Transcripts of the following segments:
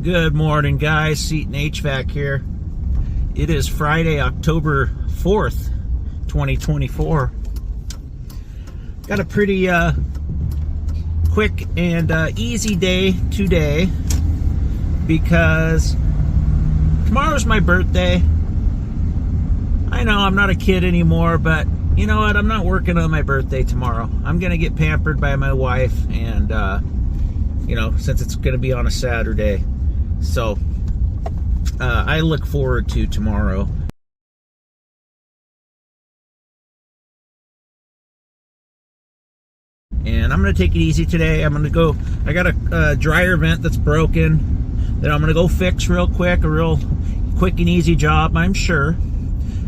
Good morning, guys. Seton HVAC here. It is Friday, October 4th, 2024. Got a pretty quick and easy day today because tomorrow's my birthday. I know I'm not a kid anymore, but you know what? I'm not working on my birthday tomorrow. I'm going to get pampered by my wife, and since it's going to be on a Saturday. So I look forward to tomorrow. And I'm going to take it easy today. I got a dryer vent that's broken that I'm going to go fix real quick. A real quick and easy job, I'm sure.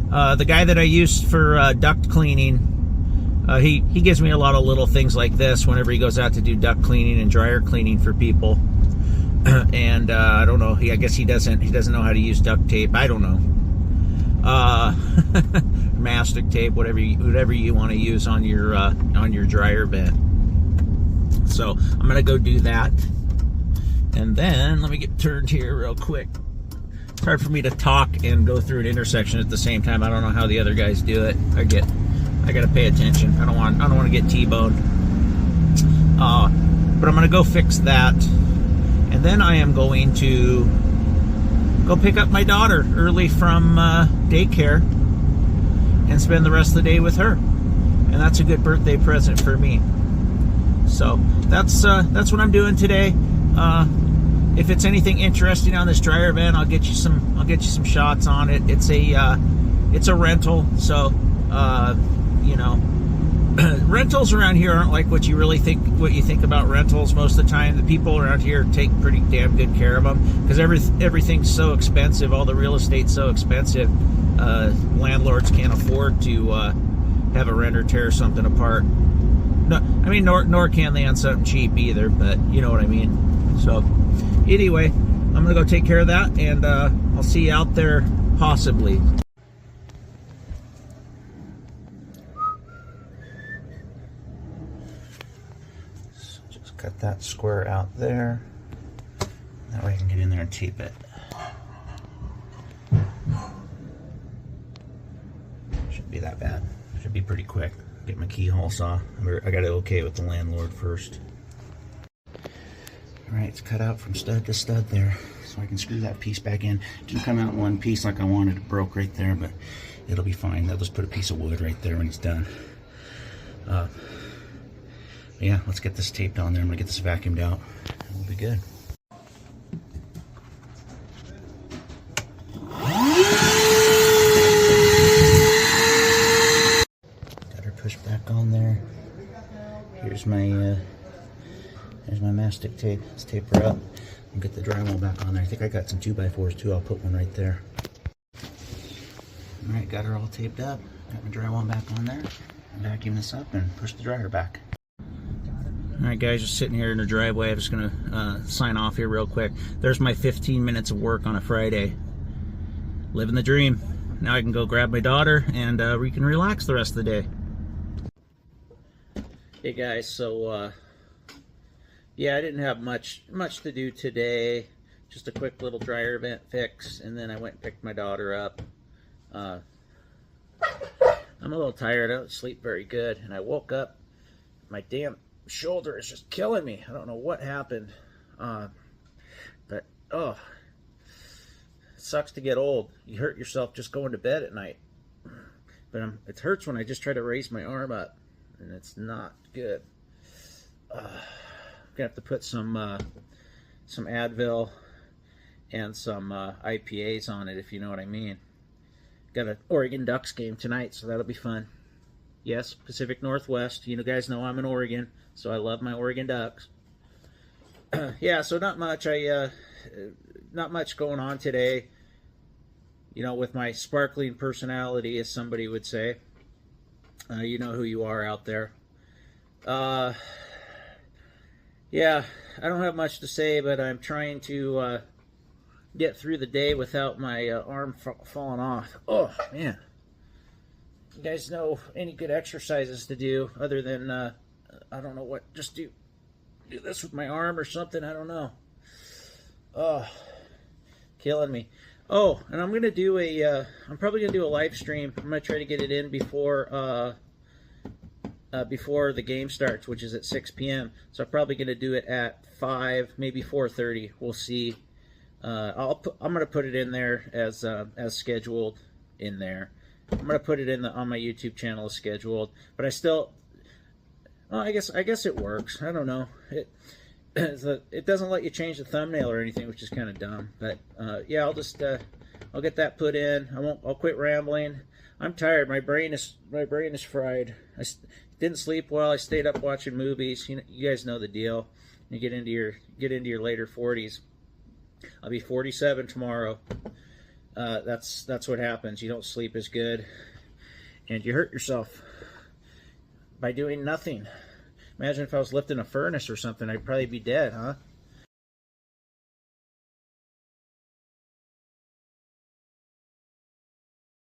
The guy that I used for duct cleaning, he gives me a lot of little things like this whenever he goes out to do duct cleaning and dryer cleaning for people. And I don't know. I guess he doesn't know how to use duct tape. I don't know. Mastic tape, whatever you want to use on your dryer vent. So I'm gonna go do that, and then let me get turned here real quick. It's hard for me to talk and go through an intersection at the same time. I don't know how the other guys do it. I gotta pay attention. I don't want to get T-boned. But I'm gonna go fix that. And then I am going to go pick up my daughter early from daycare and spend the rest of the day with her. And that's a good birthday present for me. So that's what I'm doing today. If it's anything interesting on this dryer vent, I'll get you some shots on it. It's a rental, so rentals around here aren't like what you think about rentals most of the time. The people around here take pretty damn good care of them because everything's so expensive. All the real estate's so expensive. Landlords can't afford to have a renter tear something apart. No, I mean, nor can they on something cheap either, but you know what I mean. So anyway, I'm gonna go take care of that, and I'll see you out there possibly. Cut that square out there. That way I can get in there and tape it. Shouldn't be that bad. Should be pretty quick. Get my keyhole saw. I got it okay with the landlord first. Alright, it's cut out from stud to stud there. So I can screw that piece back in. It didn't come out in one piece like I wanted. It broke right there, but it'll be fine. They'll just put a piece of wood right there when it's done. Yeah, let's get this taped on there. I'm gonna get this vacuumed out. We'll be good. Got her pushed back on there. Here's my mastic tape. Let's tape her up and get the drywall back on there. I think I got some 2x4s too. I'll put one right there. All right, got her all taped up. Got my drywall back on there. Vacuum this up and push the dryer back. Alright guys, just sitting here in the driveway. I'm just going to sign off here real quick. There's my 15 minutes of work on a Friday. Living the dream. Now I can go grab my daughter and we can relax the rest of the day. Hey guys, so yeah, I didn't have much to do today. Just a quick little dryer vent fix, and then I went and picked my daughter up. I'm a little tired. I don't sleep very good, and I woke up. My damn shoulder is just killing me. I don't know what happened, but it sucks to get old. You hurt yourself just going to bed at night. But it hurts when I just try to raise my arm up, and it's not good. I'm gonna have to put some Advil and some IPAs on it, if you know what I mean. Got an Oregon Ducks game tonight, so that'll be fun. Yes, Pacific Northwest. You guys know I'm in Oregon, so I love my Oregon Ducks. Yeah, so not much. Not much going on today. With my sparkling personality, as somebody would say. You know who you are out there. Yeah, I don't have much to say, but I'm trying to get through the day without my arm falling off. Oh, man. You guys know any good exercises to do other than, I don't know what, just do this with my arm or something? I don't know. Oh, killing me. Oh, and I'm gonna do a. I'm probably gonna do a live stream. I'm gonna try to get it in before the game starts, which is at 6 p.m. So I'm probably gonna do it at 5, maybe 4:30. We'll see. I'm gonna put it in there as scheduled in there. I'm gonna put it on my YouTube channel as scheduled, but I still. Well, I guess it works. I don't know. It doesn't let you change the thumbnail or anything, which is kind of dumb. But yeah, I'll get that put in. I'll quit rambling. I'm tired. My brain is fried. I didn't sleep well. I stayed up watching movies. You guys know the deal. You get into your later 40s. I'll be 47 tomorrow. That's what happens. You don't sleep as good, and you hurt yourself by doing nothing. Imagine if I was lifting a furnace or something. I'd probably be dead, huh?